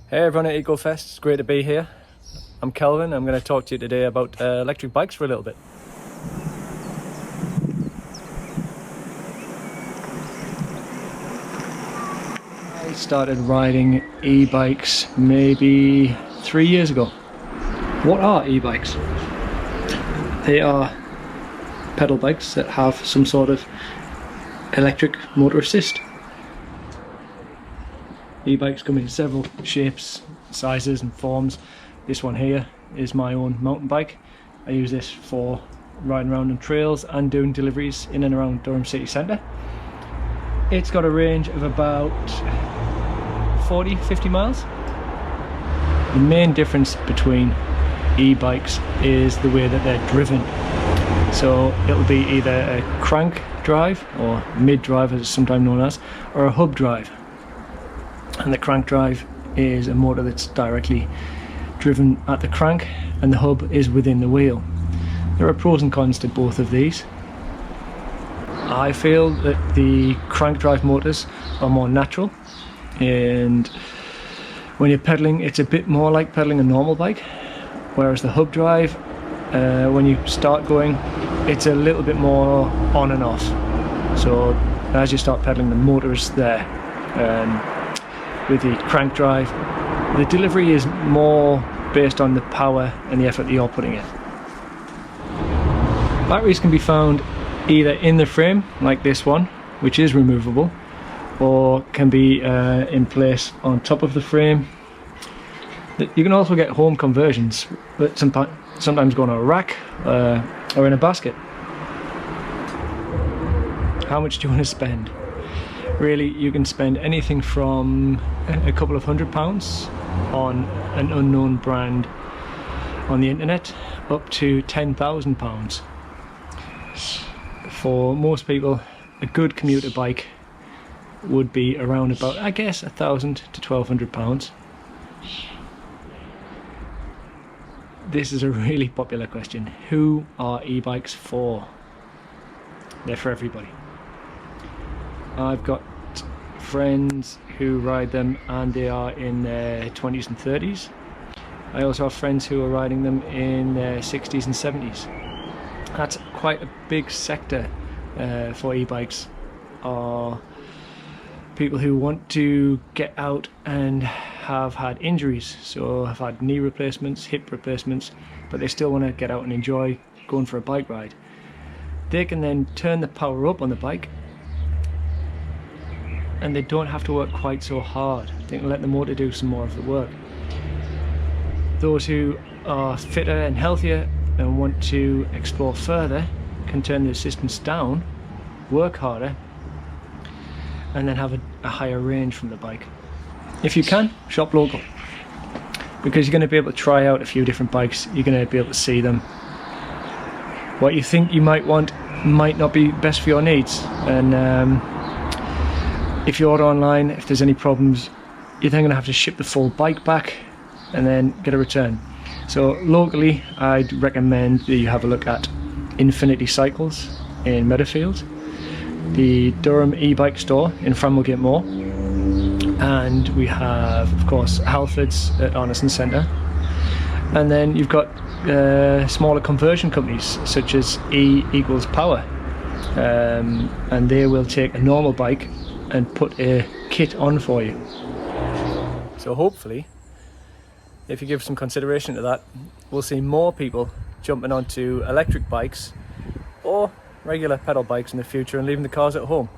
Hey everyone at Ecofest, it's great to be here. I'm Kelvin. I'm going to talk to you today about electric bikes for a little bit. I started riding e-bikes maybe 3 years ago. What are e-bikes? They are pedal bikes that have some sort of electric motor assist. E-bikes come in several shapes, sizes and forms. This one here is my own mountain bike. I use this for riding around on trails and doing deliveries in and around Durham city centre. It's got a range of about 40-50 miles. The main difference between e-bikes is the way that they're driven. So it'll be either a crank drive, or mid drive as it's sometimes known as, or a hub drive. And the crank drive is a motor that's directly driven at the crank, and the hub is within the wheel. There are pros and cons to both of these. I feel that the crank drive motors are more natural, and when you're pedaling it's a bit more like pedaling a normal bike, whereas the hub drive, when you start going, it's a little bit more on and off. So as you start pedaling, the motor is there. With the crank drive, the delivery is more based on the power and the effort that you're putting in. Batteries can be found either in the frame, like this one, which is removable, or can be in place on top of the frame. You can also get home conversions, but sometimes go on a rack or in a basket. How much do you want to spend? Really, you can spend anything from a couple of £100 on an unknown brand on the internet up to £10,000. For most people, a good commuter bike would be around about, I guess, £1,000 to £1,200. This is a really popular question. Who are e-bikes for? They're for everybody. I've got friends who ride them and they are in their 20s and 30s. I also have friends who are riding them in their 60s and 70s. That's quite a big sector for e-bikes. Are people who want to get out and have had injuries, so have had knee replacements, hip replacements, but they still want to get out and enjoy going for a bike ride. They can then turn the power up on the bike, and they don't have to work quite so hard. They can let the motor do some more of the work. Those who are fitter and healthier and want to explore further can turn the assistance down, work harder, and then have a higher range from the bike. If you can, shop local, because you're going to be able to try out a few different bikes. You're going to be able to see them. What you think you might want might not be best for your needs, and if you order online, if there's any problems, you're then going to have to ship the full bike back and then get a return. So locally, I'd recommend that you have a look at Infinity Cycles in Meadowfield, the Durham e-bike store in Langley Moor, and we have, of course, Halfords at Arneson Centre. And then you've got smaller conversion companies such as E equals Power, and they will take a normal bike and put a kit on for you. So hopefully, if you give some consideration to that, we'll see more people jumping onto electric bikes or regular pedal bikes in the future and leaving the cars at home.